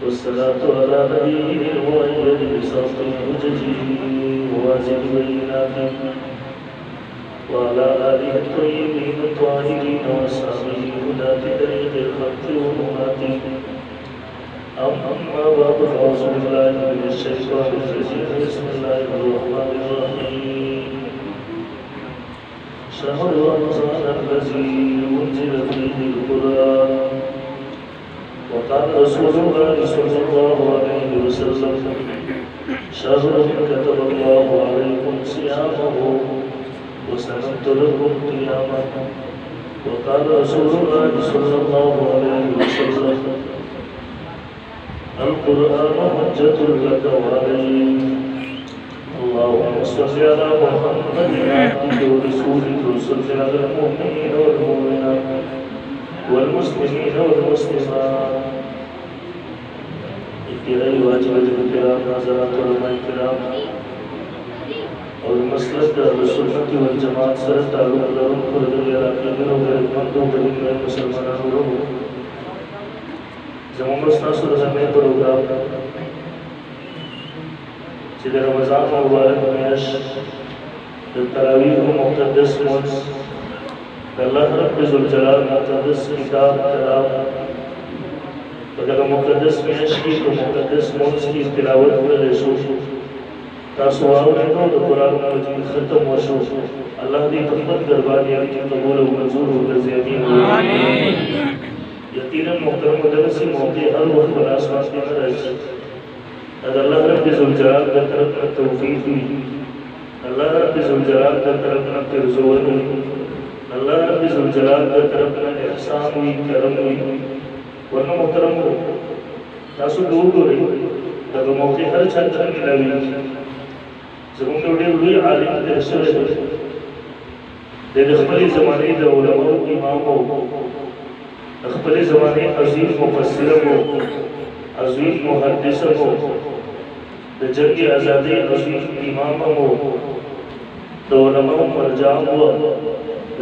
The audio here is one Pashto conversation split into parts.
والصلاة على نبيه المؤيد بصوت الحجج وواجب البينات وعلى آله الطيبين الطاهرين وأصحابه هداة طريق الحق والهمات أما بعد فأعوذ بالله من الشيطان الرجيم بسم الله الرحمن الرحيم شهر رمضان الذي أنزل فيه القرآن وقال رسول الله صلى الله عليه وسلم شهر كتب الله عليكم صيامه وسنمت لكم قيامه وقال رسول الله صلى الله عليه وسلم القرآن حجة لك وعليك اللهم صل على محمد عبدك ورسولك وصل على المؤمنين والمؤمنات والمسلمين والمسلمات ابتدائي واجب الكرام حضرات علماء الكرام और मसलक सुन्नत वल जमात से ताल्लुक़ रखने फर्द याकीन और गैरतमंदों के मुसलमानों जमुमस्ता सुरहमे प्रोग्राम जिधर रमज़ान मुबारक में तरावीह को मुक़द्दस मौज अल्लाह रब्बुल जलाल मुक़द्दस किताब कलाम अगर मुक़द्दस मेश की तो मुक़द्दस मौज की तिलावत में लेशो तासुआव ने तो कुरान मजीद ख़त्म वशो अल्लाह दी तक़ब्बल दरबार यानी कि कबूल व मंजूर हो गए आमीन आमीन यकीनन मोहतरम मुदरसी मौके हर वक्त बलासवास में रह अगर अल्लाह रब्बुल जलाल की तरफ से तौफीक हुई अल्लाह रब्बुल जलाल की तरफ से तिरजुवन हुई अल्लाह रब्बुल जलाल की तरफ से एहसान हुई करम हुई वरना मोहतरम हो तासु दूर हो रही अगर मौके हर छत मिलावी जब हम लोग हुई आलिम दरसर दे अखबरी ज़माने द उलमा इमाम हो अखबरी ज़माने अजीम मुफस्सिर हो अजीम मुहद्दिस हो द जंग आज़ादी अजीम इमाम हो द उलमा मरजाम हो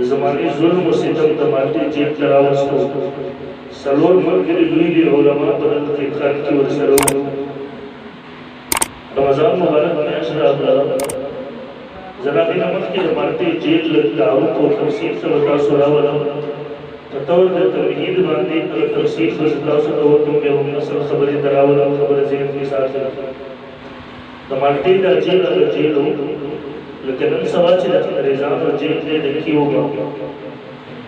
ज़माने जुल्म व सितम तमाटी जेब तरावस हो सलोर मुल्क लुई उलमा बदल के खान की वसर हो रमज़ान मुबारक में अशराफ जनाब नमक के जमानती जेल दाऊद और तफसीर से बता सुरावला तौर दे तमहीद बांधी अल तफसीर से बता सुराव तुम में हम नस्ल खबर दरावला खबर जेल के साथ जमानती दा जेल अगर जेल हो लेकिन हम सवाल से रिजान और जेल दे देखी होगा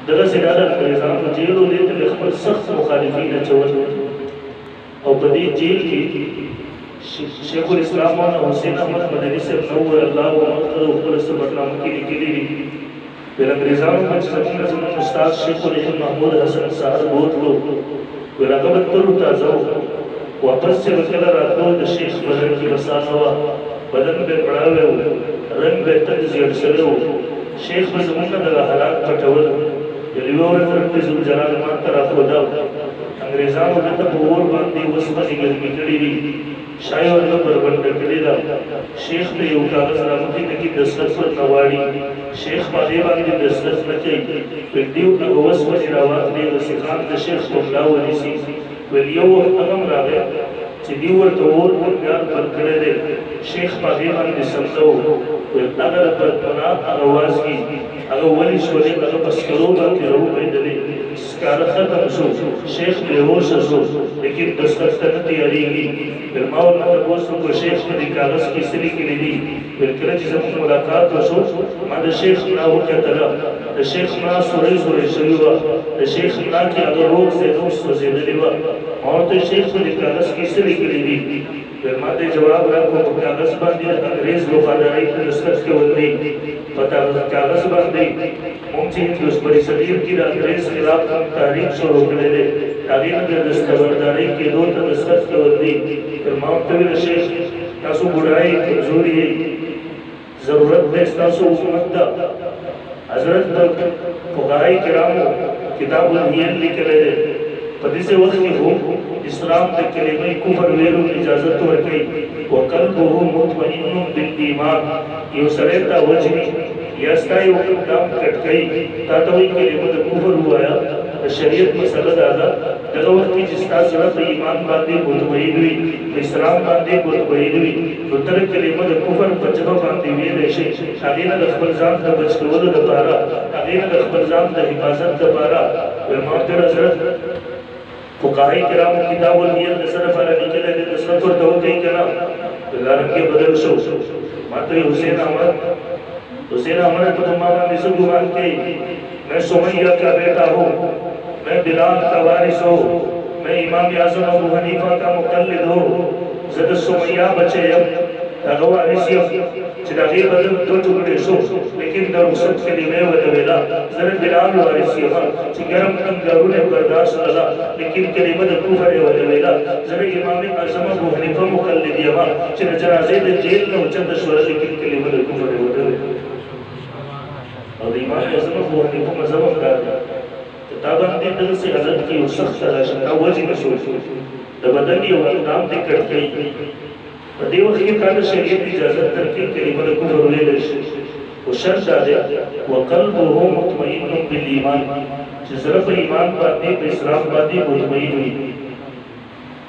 दगा से डाला रिजान और जेल हो लेते खबर सख्त मुखालिफीन चवल और बदी जेल की शेखुल इस्लाम मौलाना हुसैन अहमद मदनी से नव्वर अल्लाह व मक़दर ऊपर से बदनाम की निकली फिर अंग्रेज़ों में जमीन जमीन उस्ताद शेखुल इल्म महमूद हसन साहब बहुत लोग फिर अकबर तुरु ताज़ा वापस से बकला रातों द शेख बदन की बसानवा बदन पे पड़ा हुए रंग बेहतर जियर सरे हो शेख बज़मुन दगा हालात पटवल जलीवर रब जुल जलाल मान तरफ खुदा अंग्रेज़ों में तब और बांधी वस्मा निकल निकली शायद और लोग बरबंद करेगा शेख ने यूं कागज रामती ने की दस्तक पर नवाड़ी शेख मादेवान की दस्तक न चाहिए फिर की होवस पर इरावात ने वसीखान के शेख मुल्ला वली सी वलियो अगम रागे चिदीवर तो और बुनियाद पर करे दे शेख मादेवान ने समझो फिर अगर पर पना आवाज की अगर वली शोले अगर बस करो बात करो पैदले इसका खत्म शो शेख बेहोश शो लेकिन दस्तक तक तैयारी की फिर माउल मतबूस को शेख ने कागज की सली के लिए दी फिर कल जब मुलाकात हो सो माद शेख ना हो क्या तला द शेख ना सुरे सुरे शरीवा द शेख ना के अगर रोग से रोग से दिलवा और तो शेख ने कागज की सली के लिए दी फिर मादे जवाब रखो कागज बांधी अंग्रेज वफादारी की दस्तक के वंदी पता कागज बांधी मुंशी हिंदुस बड़ी सदीर की अंग्रेज खिलाफ तारीख शुरू कर दे तारीख के दस्तबरदारी के दो दस्तक के वंदी फिर माउंटेन शेख तासु बुराई कमजोरी जरूरत है तासु उम्मत दा हजरत फुकाहाई किराम किताबुल हियल लिख ले पदी से वक्त हो इस्लाम के कलिमे कुफर वेरू इजाजत वर्कई वक़ल्बुहु मुतमइन्नुन बिल ईमान यो सरेता वजनी यस्ताई वक्त दाम कटकई तातवी कलिमे कुफर हुआ शरीयत मसला दादा दगा वक्त की जिस्ता सरा ईमान बांधे मुतमइन हुई इस्लाम बांधे मुतमइन हुई उतर कलिमे कुफर पचबा बांधे हुए रेशे अगेना लखबर जात द बचकवल द पारा अगेना लखबर जात द हिफाजत द पारा माफिर हजरत फुकाही किराम किताबुल नियत नसर फला निकले दे नसरत और दो कई कना लरंगे बदल शो मात्र हुसैन अहमद तो मामा निसब गुमान के मैं सुमैया का बेटा हूँ मैं बिलाल का वारिस हूँ मैं इमाम आज़म अबू हनीफा का मुक़ल्लिद हूँ ज़द सुमैया बचे अब अगवा निसियम चिदागी बदल दो टुकड़े शो लेकिन दर उसत के लिए वह वेला ज़र बिलाल वारिसियम चिगरम तंगरू ने बर्दाश्त लगा लेकिन के लिए बदल कुफर वह वेला ज़र इमाम आज़म अबू हनीफा मुक़ल्लिद यमा चिन जनाज़े दे जेल में उचंद शोर लेकिन के लिए बदल कुफर वह वेला और इमाम आज़म अबू हनीफा मज़हब का ताबंदी दिल से हज़रत की उस सख्त तलाशना वजी में सोच दबदली और नाम दिक्कत कई देव की काल शरीयत इजाजत करके कलिमा कुफर वेले वो शर्त आदे वक़ल्बुहु मुतमइन्नुन बिल ईमान जिसरफ ईमान बातें इस्लाम बातें मुतमइन हुई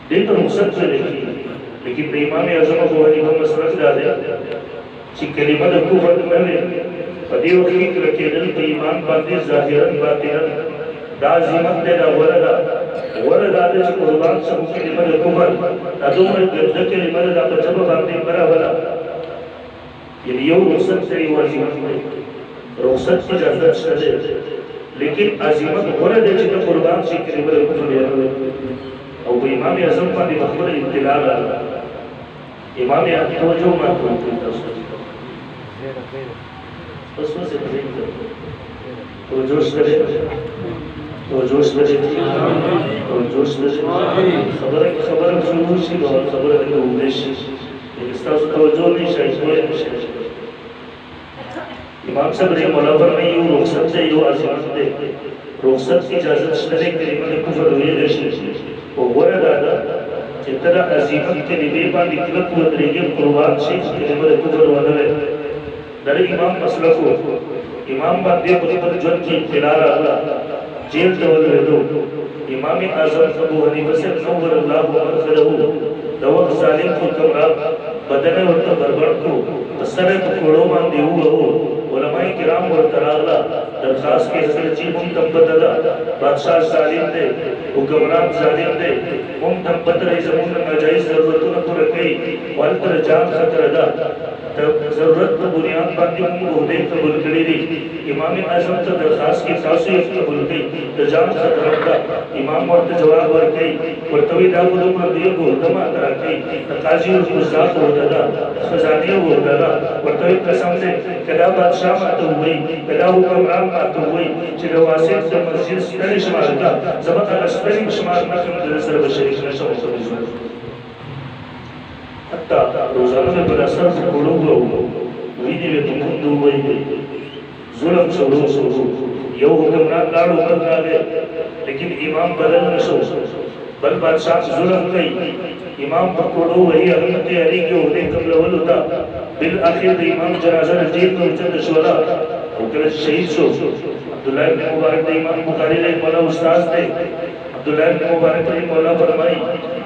दिन तो रुखसत से लेकिन इमाम आज़म अबू हनीफा मसलक दादे कि कलिमा कुफर नवे देव की करके दिल ईमान बातें ज़ाहिरन बातिनन दाज़िमत दे दा वरदा दे कुर्बान सब के लिए कुफर अदुम गद्द के लिए दा जब बातें करा वाला ये यो रुखसत से वाजिमत में रुखसत की इजाजत चले लेकिन अजीमत वरद दे जो कुर्बान से के लिए कुफर और इमाम आज़म का भी बखबर इत्तिलाल इमाम आज़म जो मालूम उसमें से तो जोश करे तो जोश बजे तो जोश बजे खबर शुरू सी और खबर के उद्देश्य इसका तवज्जो नहीं चाहिए इमाम साहब ने मौला पर नहीं यो रुखसत से यो आज़िमत दे रुखसत की इजाजत चले कलिमा कुफर हुए देश वो वरद आदा जितना आज़िमत के लिए बात निकलत हुआ तरीके कुर्बान से कलिमा कुफर वाला दर इमाम मसला को इमाम बादे पर जन की किनारा जेल दवल दो इमाम आज़म अबू हनीफा से नवर अल्लाह मरखलहु दवा जालिम को कमरा बदन और बरबर को असर पकोड़ों में देहु हो उलमाए किराम और तराला दरखास्त के हजरत जी हम तंबतला बादशाह जालिम दे हुक्मरान जालिम दे हम तंबत रही जमून नाजायज जरूरतों न पूरा कई वाल पर जान खतरा दा जरूरत तो बुनियाद बाकी हम देख कबूल करी दी इमाम आज़म तो दरखास्त की तासीफ कबूल की तजाम खतरा का इमाम और जवाब वर कई और तवी दाऊद पर दिए को दमा करा कई तकाजी और गुज़ात हो दादा खजानिया हो दादा और तवी कसम से कदा बादशाह मातो हुई कदा हुक्मरान मातो हुई चिरवासे से मस्जिद से शुमार का जबत अलस्तरी शुमार ना कर नजर बशरी न शो हत्ता रोजाना में बड़ा सर से कोड़ो हुआ वीडियो में तुम दो वही जुल्म शुरू यो हुक्मरान लाड़ उमर लागे लेकिन इमाम बदल न शो बल बादशाह जुल्म कई इमाम पर कोड़ो वही अहमद अली के होने कबल वल होता बिल आखिर इमाम जनाजा जेल में उचंद शोला और शहीद शो अब्दुल्लाह इब्न मुबारक इमाम बुखारी ने मौला उस्ताद थे अब्दुल्लाह इब्न मुबारक ने मौला फरमाई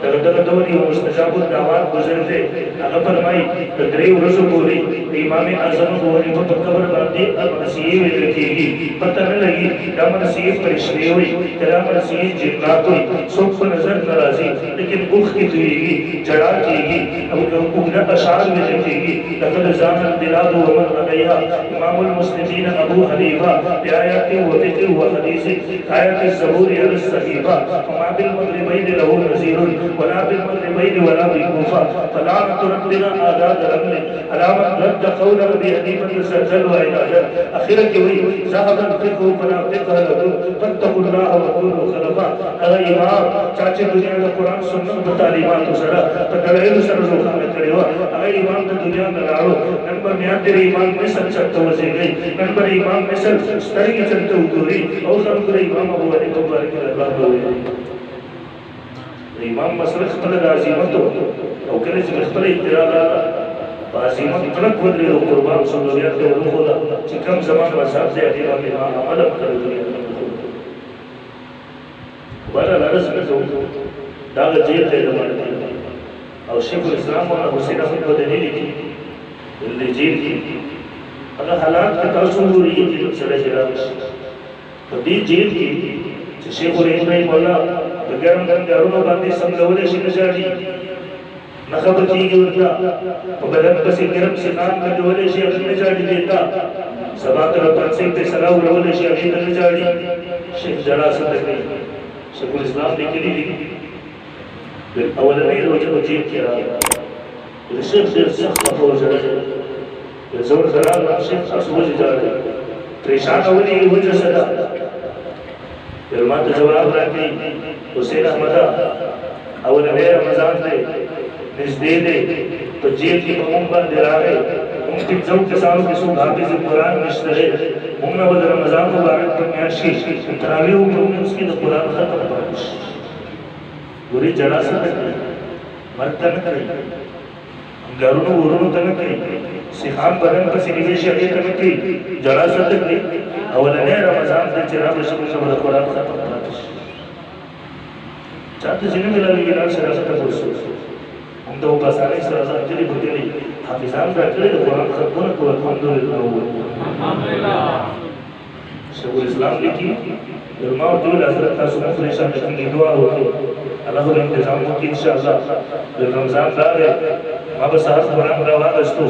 तगदग दवरी मुस्तजाब दावात गुजरते अगर फरमाई तदरी उरस बोली इमाम आज़म को वही पर कब्र बांधी अब नसीब रखेगी पता न लगी दाम नसीब परिश्रम हुई कलाम नसीब जिन्नात हुई सब को नजर नाराजी लेकिन बुख की तुईगी जड़ा कीगी अब उगना अशार में रखेगी लकद जान दिलाद व मन अलैहा इमाम मुस्लिमीन अबू हनीफा आयत व फिक्र व हदीस आयत ज़बूर अल सहीफा मा बिल मगरिबैन लहु नज़ीर वला बिल मगरिबैन वला बिल कूफा फला तुरदना आदाद रमल अलामत रद قول ابي حنيفه سجل وعباده اخيرا کوي ذهب الفقه فلا فقه له فاتقوا الله وكونوا خلفاء اگر امام چاچے دنیا کا قرآن سنت تعلیمات سره تدلیل سره روخانه کړو اگر امام د دنیا نه لاړو نمبر میان دې امام میں سچ چلته وځي نمبر امام میں سچ سترګې چلته وګوري او څنګه امام ابو حنیفه مبارک الله امام مسلک خپل عظمت او کله چې خپل اعتراض راغله عظمت کلک ودرې او قربان شو بیا ته وخوله چې کوم زمان مذهب دی هغې باندې ما عمل هم کړی دی بهرحال عرض مې کوم دا هغه جیل دی د مالټې او شیخ الاسلام مولانا حسین احمد مدني لیکي د جیل کې هغه حالات که تاسو وګورئ چې سړی چې راغلی په دې جیل کې چې شیخ الاسلام مولا د ګرم ګرمو باندې سملولی شي نه ژاړي نه خبر کېږي ورته په بدن پسې ګرم سیخان ګرځولی شي هغې نه ژاړي دې ته سبا ته به پنسۍ فیصله ورولی شي هغې ته نه ژاړي شیخ ژړا څه ته کوي شیخ الاسلام لیکلي دي اولنۍ روژه په جیل کې راغله د شیخ ډېر سخت خفه وژړل زه ورته راغلم شیخ تاسو ولې ژاړئ پریشانه ولې وجه څه ده ما ته جواب راکړي حسین احمده اولنۍ رمضان دی نږدې دی په جیل کې به مونږ باندې راغی مونږ پنځو کسانو کې څوک حافظ قرآن نشته دی مونږ نه به د رمضان مبارک په میاشت کې تراویح وکړو مونځ کې د قرآن ختم پاتې شي ګورې ژړا څه ته کوي مرګ ته نه کوي انګارونو ورونو ته نه کوي سیخان بدن پسې نیولی شي هغې ته نه کوي ژړا څه ته کوي اولنۍ رمضان دی چې رابه شي مونږ به د قرآن ختم پاتې شي چاته چې نه میلاوېږي راشه راشه ته ورسو موږ ته په اسانۍ سره ځانګړي بوتلي حافظان راکړي د قرآن ختمونه کوو الحمدلله شیخ الاسلام لیکي ما ورته وویل حضرت تاسو مه پرېشان کېږئ دعا وکړئ الله به انتظام وکړي انشاءالله د رمضان راغی ما به سهار قرآن راواغېستو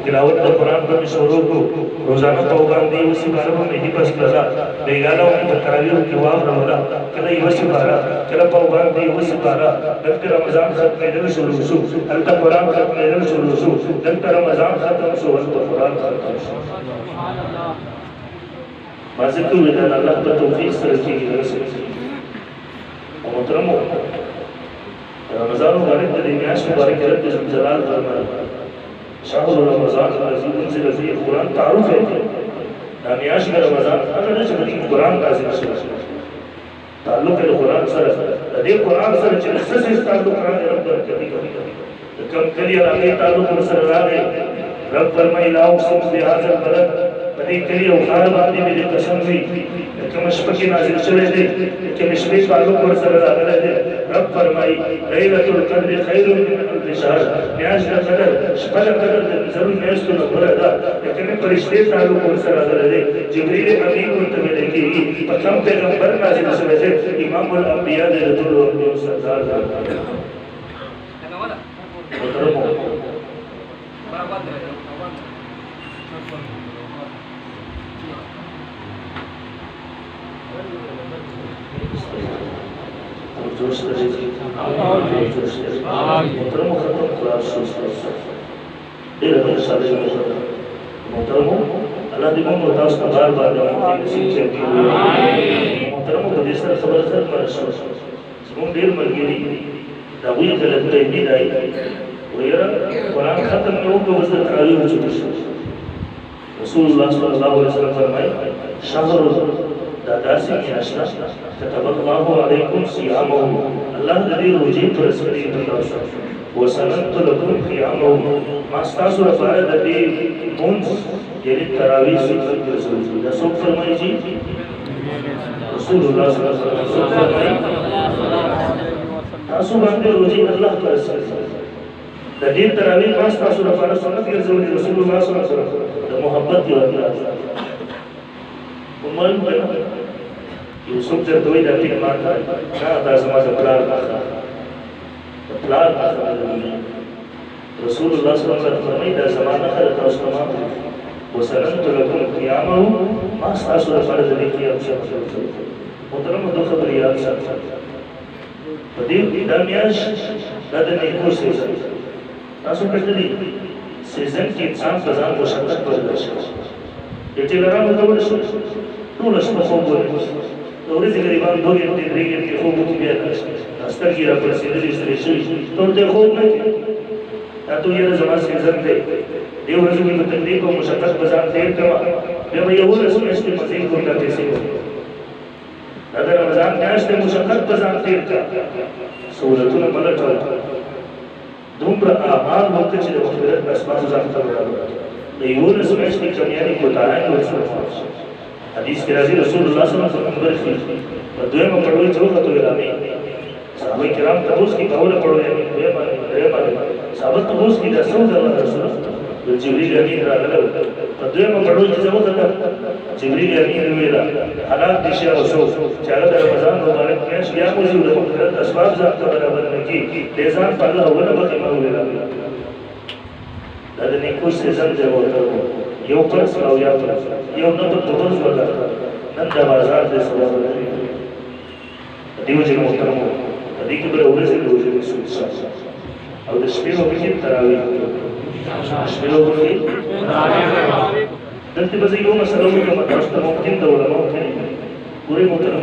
تلاوت د قرآن به مې شروع کړو روزانه په وباندې یوه سپاره به مې حفظ کړله بیګانه به مې په تراویحو کې واوروله کله یوه سپاره کله په وباندې یوه سپاره دلته رمضان ختمېدل شروع شو هلته قرآن ختمېدل شروع شو دلته رمضان ختم شو هلته قرآن ختم شو ما ذکر وکړ الله په توفیق سره کېږي رسېږي او محترمو رمضان مبارک د دې میاشت مبارکې رب جلال فرمایي شهر رمضان الذي انزل فيه القرآن تعارف ہے دا میاشت د رمضان هغه نه چې په کې قرآن نازل شوی تعلق د قرآن سره د دې قرآن سره چې خصوصي تعلق قرآن رب درکوي د کوم کلي هغې تعلق ورسره راغی رب فرمایي لا اقسم بهذا البلد په دې کلي او ښار باندې مې دې قسم وي د کومه شپه کې نازل شوی دی د کومې شپې تعلق ورسره راغلی دی رب فرمایي لیلة القدر خیر من الف شهر میاشت د قدر شپه د قدر د پنځلو میاشتو نه غوره ده د کومې فرشتې تعلق ورسره راغلی دی جبریل امین ورته ویلی کېږي په کوم پیغمبر نازل شوی دی امام الانبیا دی د ټولو انبیاو سردار دی محترمو جوش لري جوش لري محترمو ختم خلاص شو ډېر خوشاله یم محترمو الله دې موږ تاسو ته بار بار نصیب کړي محترمو په دې سره خبره سره مرسته زموږ ډېر ملګري دا وی غلط دی دی ویرا قرآن ختم نه وکړو اوس د تراویح چوکو شو رسول الله صلی الله علیه وسلم فرمایي شهر دا داسې میاشت ده كتب الله علیکم صیامه الله د دې روژې فرض کړي په تاسو وسننت لکم قیامه ما ستاسو لپاره د دې مونځ یعنې تراویح سنت ګرځولي دا څوک فرمایي چې رسول الله صلی الله علیه وسلم فرمایي تاسو باندې روژې الله فرض کړي د دې تراویح ما ستاسو لپاره سنت ګرځولي رسول الله صلی الله علیه وسلم د محبت یو انداز ومعلوم ده یو څوک درته وایي دا ټیک ما ته نه دا زما د پلار نښه د پلار نښه رسول الله صلی الله علیه وسلم فرمایي دا زما نښه ده تاسو ته ما وسننت لکم قیامه ما ستاسو لپاره د دې قیام شرط ګرځولي محترمو دوه خبرې یاد ساتئ په دې دا میاشت دا د نیکو سیزن تاسو کتلي سیزن کې انسان په ځان مشقت برداشت کوي د ټیلرانو ته ورشو ټوله شپه خوب ولري د ورځې قریبان 2 غنټې 3 غنټې خوب وکړي بیا سترګې راپړسېدلې ستړې شوي ته ورته خوب نه کوي دا ته یاره زما سیزن دی دې ورځې مې په تکلیف او مشقت په ځان تېر کړه بیا به 11 میاشتې مزید ګونډه پیسې وکړي دا د رمضان میاشت د مشقت په ځان تېر کړه سهولتونه ملټول دومره اعمال وکړي چې د مغفرت اسباب ځان ته ورغلي د یونس میاشتې کمیانې کوتاهان ورسره حدیث کې راځي رسول الله صلی الله علیه وسلم برخي په دویمه پړوي چې وخت ویلامي صحابه کرام تاسو کې کوله پړوي صحابه تاسو کې د څو ځله رسول جبريل امين راغله په دویمه پړوي چې وخت جبريل امين ویلا حالات دي شي او شو چې هغه د رمضان مبارک میاشت بیا موجود د مغفرت اسباب ځان ته برابر نه کی د ځان په الله ولا به مولا دا د نیکو سيزن دی ورته یو پرس او یا پرس یو نه په توګه ولا نن د بازار د سبب دیو چې محترم دې کې به ورسې روزه رسول او د شپې په کې تراویح شپې په کې دلته به یو مسله وکړم تاسو ته ممکن د علماء کوي پوره محترم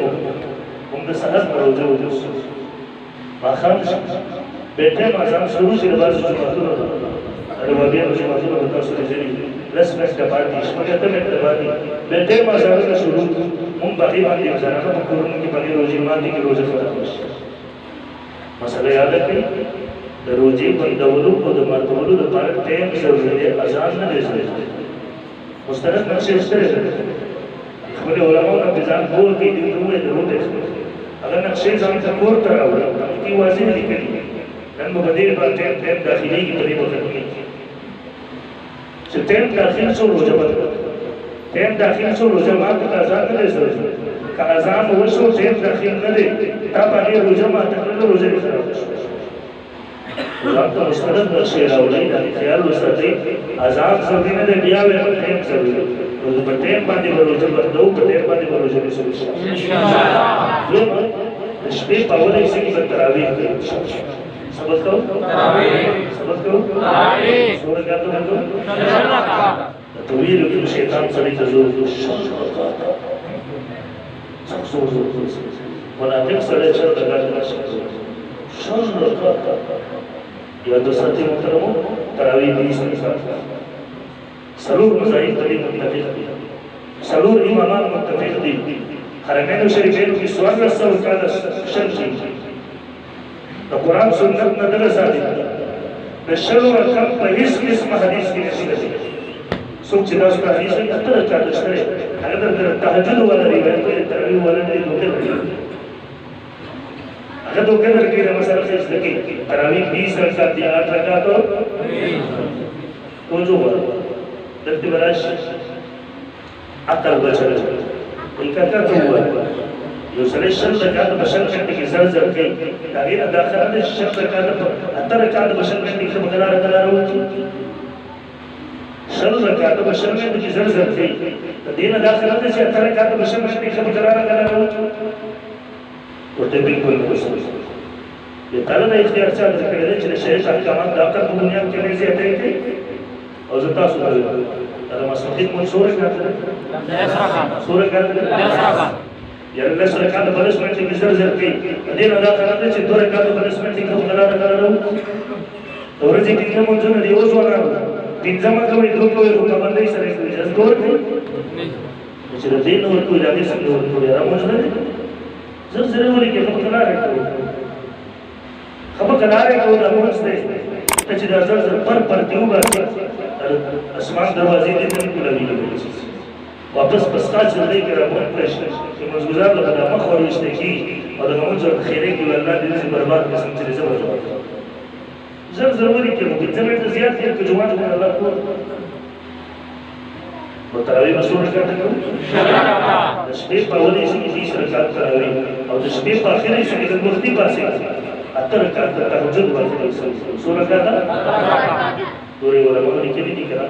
هم د سحر روزه وځو ما خام بیٹھے مازام شروع سے باز جمعتون روابیہ جمعتون تاسو لري رسمه کپاتی شمګه ته مې باندې بیٹھے مازام شروع هم باقي باندې ځانه په کورونو کې باندې روزي باندې کې روزه فرض مسله یاد کړئ د روزي بندولو او د مرتبولو لپاره ټیم ضروري دی اذان نه دی ضروري مستند نقشې سره خپل علماء په ځان کور کې دي دوه ضرورت اگر نقشې ځان ته کور ته راوړل کی واضح لیکلي نن مبادر باندې ټیم داخلي کې پرې وکړي چې ټیم داخل شو روزه بدل ټیم داخل شو روزه ماته اذان نه دی ضروري که اذان وشو ټیم داخل نه دی تا باندې روزه ماته کړل روزه نه خراب شي ځکه مستند نقشې راوړي دا خیال وساتئ اذان ضروري نه دی بیا وایي ټیم ضروري روز په ټیم باندې روزه بدلو په ټیم باندې روزه رسول ان شاء الله شپې په اول یې کې تراویح سبق کو تراویح سبق کو تراویح سورہ کا تو طویل کې شیطان سره تزور منافق سره چې یا دو ساتي محترمو تراویح 20 ساعت سلور مذاهب دې متفق دي سلور امامان متفق دي حرمین شریفین کی سوال رسول کاله شرعي د قران سنت نه دغه ثابت د شرع رقم په هیڅ قسم حدیث کې نشته څوک چې تاسو ته حدیث یې تر چاته شته هغه د تهجد ولا روایت تراویح ولا دې دوکه هغه دوکه درکې د مسله څه ځکه تراویح 20 رکعات دي 8 رکعات توجه وکړه دلته براش عقل بچل الکاکا ته وایي یو سره شل رکعات بشل کې زر زر کې تغیر داخله د شل رکعات په اتر رکعات بشل کې څه مقدار راغلو شل رکعات بشل کې زر زر کې دین داخله د چې اتر رکعات بشل کې څه مقدار راغلو ورته بالکل نه وسو د تعالی د اختیار څخه ذکر دی چې شریعت احکامات د عقل په بنیاد کې نه زیاتې دي او زه تاسو ته دا مسلک منصور کړل سورہ کړل یا الله سره کاله پنسمنت کې زر زر کې دین ادا کړل چې دوه کاله پنسمنت کې کوم قرار کړو ورځې کې کوم څه دی اوس ورانو پنځمه کوي دوه کوي په باندې سره کې جز دور چې د دین او کوی راځي څنګه ورته راوځي نه زر زر ولې کې کوم قرار کړو خبر قرار کړو د موږ ته چې دا زر زر پر دیو باندې اسمان دروازې دې ته کولې واپس پسکا چلے کے رمون پرش کہ مزگزار لگا مخ اور رشتے کی اور نمون جو خیرے کی اللہ دل سے برباد قسم چلے سے برباد زر ضروری کہ ممکن زمین سے زیادہ ہے کہ جوان کو اللہ کو وہ تراویح مسئول کرتے ہیں دشبیح پاولی اسی کی 20 رکعات تراویح اور دشبیح پاخر اسی کی مختی پاسے اتر رکعات تحجد واضح سورہ رکعات دوری علماء نے کلی نہیں کرا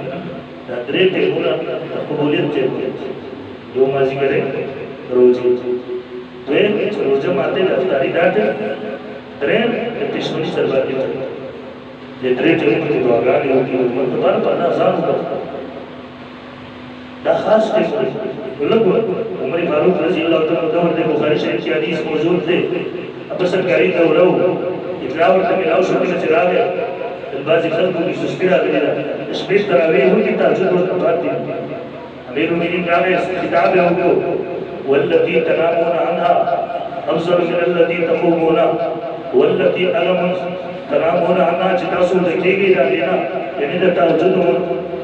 دا درې ټیمونه قبولیت ټیمونه یو مازیګری روزي دویم چې روزه ماته د افطاری داټه دریم د پښتوني دربار کې د درې ټیمونو کې دعاګانې وکړي او موږ په اړه ځان وکړو دا خاص ټیم ولګو عمر فاروق رضی الله تعالی عنہ د بخاری شریف کې حدیث موجود دی اب سرکاري دورو اطلاع ورته ملاو شو چې راغی بعض خلقوں کی سستی راغلی ده شپې تراویح وکړي تهجد ورته پاتې امیر المؤمنین راغی خطاب یې وکړو والذي تنامون عنها افضل من الذي تقومون والتي ألمت تنامون عنها تتاسو دكيغي دالينا يعني دا تهجدون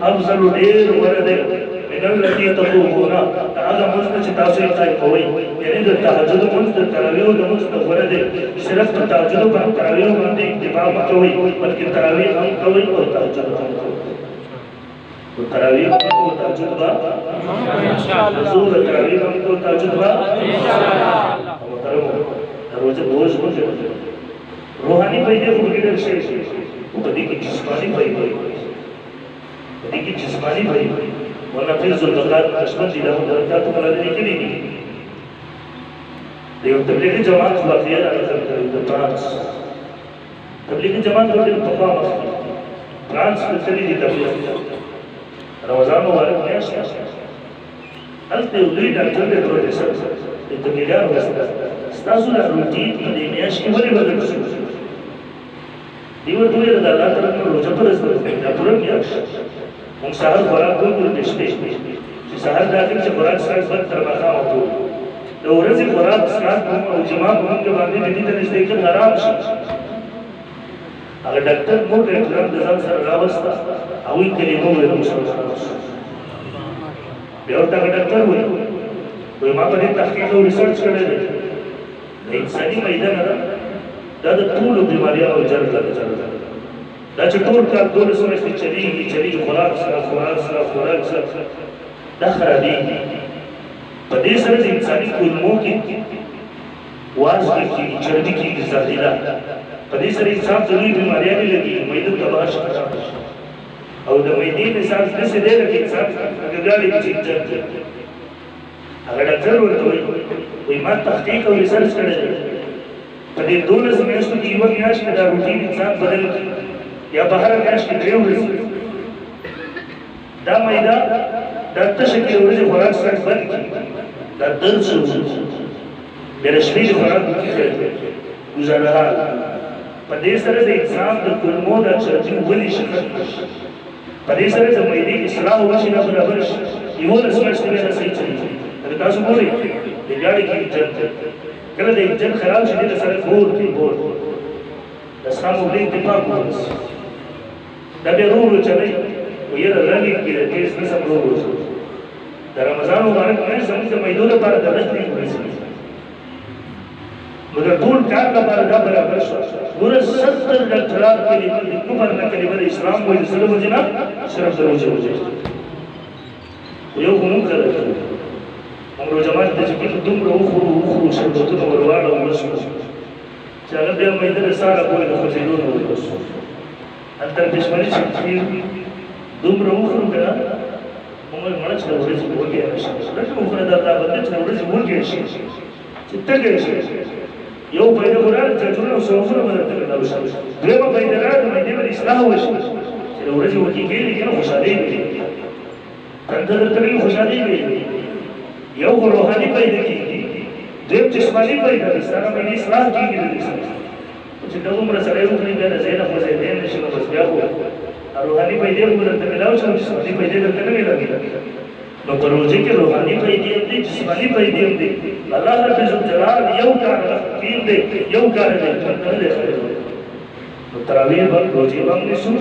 أفضل دير ولد من التي تقومون تعالى مزد تتاسو يقاي قوي يعني دا تهجد مزد تراويو دا مزد ولد صرف تهجد بان تراويو بان دي اكتبال مكوي بلکہ تراویح ہم کوئی اور تهجد ہم کوئی تو تراویح ہم کو تهجد با حضور تراویح ہم کو تهجد با محترم روزه بوج بوج روحانی پیدا بگیرد شی بدی کی جسمانی پیدا بدی کی جسمانی پیدا ورنہ پھر ذوالفقار دشمن دیدہ درکات کو ملادی نکلی نہیں لیکن تبلیغی جماعت واقعہ عرض کریں فرانس تبلیغی جماعت کو دل تقوام اخلی فرانس بچلی دی تبلیغ رمضان مبارک میں هلته لوی ډاکټر دی پروفیسور د تبلیغیان وسته ستاسو د روټین په دې میاشت کې ولې بدل شو دیو ټول د الله تعالی په روزه پر رسول دا پوره میاشت موږ سهار خوراک کوو نشته چې سهار داخل چې خوراک سره بد تر مخه وته د ورځې خوراک سره او جما موږ باندې دې ته نشته کې حرام شي هغه ډاکټر مو ته ځان د ځان سره راوسته او یې کلمو له مسلمانانو بیا ورته ډاکټر وایي ما په دې تحقیق او ریسرچ کړی دی د انساني میدان دا د ټولو بیماریانو جړ دا چې ټول کال 12 میاشتې چلیږي خوراک سره دا خرابېږي په دې سره د انساني کولمو کې وازګې کېږي چربي کېږي زهریلا په دې سره انسان ته لوی بیماریانې لګېږي معده تباه شي او د معدې مثال داسې دی لکه انسان هغه ګاډي کې چې هغه ډاکټر ورته وایي ما تحقیق او ریسرچ کړی دی په دې 12 میاشتو کې یوه میاشت کې دا روټین انسان بدل کړي یا په هره میاشت کې 3 ورځې دا معده دا تشه کې ورځې خوراک سره بند کړي دا درد شو بیا د شپې د خوراک ګزارحال په دې سره د انسان د کولمو دا چربي ولې شي په دې سره د معدې اصلاح وشي نه برابر شي یو له سمجھ کې نه صحیح چلیږي تاسو ګورئ د ګاډي کې انجن کله د انجن خراب شي د سره بور د سامو بلې دفاع کوي دا به ورو چلای او یې رنګ کې د تیز نسم ورو د رمضان مبارک نه زموږ د مېدو لپاره د رښتینی کوي مگر ټول کار لپاره دا برابر شو ګوره 70 ډاکټران کلمه د کفر نه کلمه د اسلام وایي سره وجنا صرف دروځي یو کوم کړه موږ جماعت د چې دومره وخورو شربتونه ورواړو ورسو چې هغه بیا مېده سره کوی د خوځېدو نه ورسو انتر دشمنی چې دومره وخورو کنه موږ مړ چې ورځي ورګي شي لکه موږ نه دا باندې چې ورځي ورګي شي چې تګي شي یو پیدا ګورل چې ټول سوفونه باندې تلل شي دیمه پیدا راځي مېده باندې اصلاح وشي چې ورځي ورګي کېږي کنه خوشالي وي څنګه درته خوشالي وي یو روحانی پیدا کیږي دیم جسمانی پیدا کیږي سره باندې اصلاح کیږي چې دا عمر سره یو کلی بیا زینب وځي دین نشي نو بس بیا وو روحانی پیدا ورته ملاو چې جسمانی پیدا درته نه ملایي نو په روزه کې روحانی پیدا دي جسمانی پیدا دي الله رب جلال یو کار تقدیر دي یو کار دي نو تراویح باندې روزي باندې شو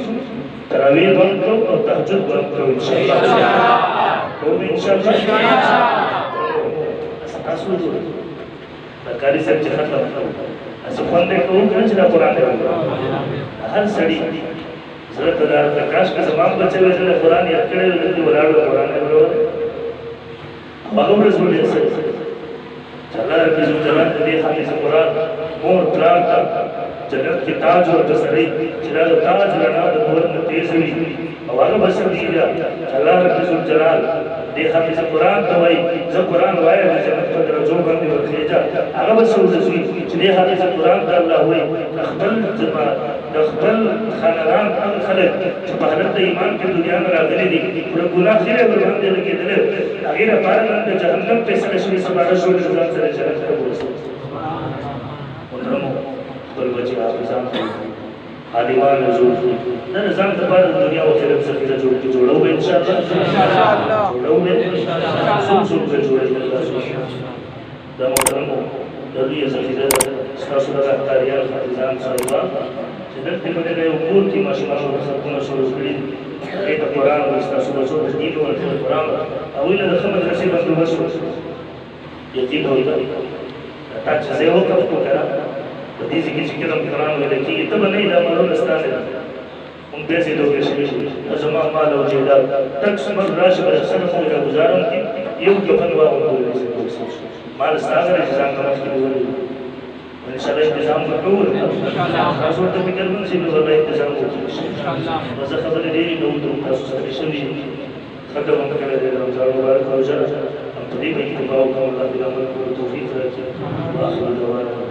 تراویح باندې او تهجد باندې ان شاء الله ان شاء الله تاسو دا کاری سره چې ختم اسو باندې کوم چې دا قران دی هر سړی زړه ته دا پرکاش کې زمام بچو چې قران یاد کړي ولې ولاړو قران دی ورو هغه رسول الله صلی الله علیه وسلم الله رب جلال دې حافظ قران مور پلان تا جنت کې تاج او تسری چې دا تاج لنا د نور نه تیز وي او هغه بشر دی الله رب جلال دې حافظ قران ته وایي زه قران وایم چې جنت ته درځو باندې ورخېجا هغه بشر دی چې دې حافظ قران ته الله وایي خپل جما د خپل خاندان خلک چې په حالت ایمان کې دنیا نه راغلي دي پر ګناه خیره باندې لګېدل هغه لپاره د جهنم په سره شوی سبا شوی ځان سره جنت ته ورسېږي خپل بچي حافظان عالمان نزول نه ځان ته په دنیا او آخرت ذخیره جوړو ان شاء الله جوړو ان شاء الله څو څو جوړو دا محترم لوی ذخیره ستاسو دغه اختاریان حافظان صاحبان چې دلته په دغه یو کور کې ماشومانو ختمونه شروع کړي هغې ته قرآن وایي ستاسو بچو ته دین ورکړي قرآن هغوی له د ښه مدرسې بندوبست وکړي یقین وکړه تا چې زه وقف کړو که نه په دې ځای کې چې کله قرآن ویله کېږي ته به نه یې دا مالونه ستا نه دي مونږ بیا ځای لوږې شوي زما مال او جیداد تک سمر راشي به څنګه مونږ دا ګزارم کې یو کفن واغوندو مال ستا سره چې ځان ته مخکې وولي انشاءالله انتظام به کوو تاسو ورته فکر مند شئ نو به به انتظام وکړو نو زه خبرې ډېرې نه وکړم تاسو سره شوي ښه کوم کړی دی رمضان مبارک روژه هم په دې به اکتفا وکړم الله دې عمل کولو توفیق راکړي واخر دعوانا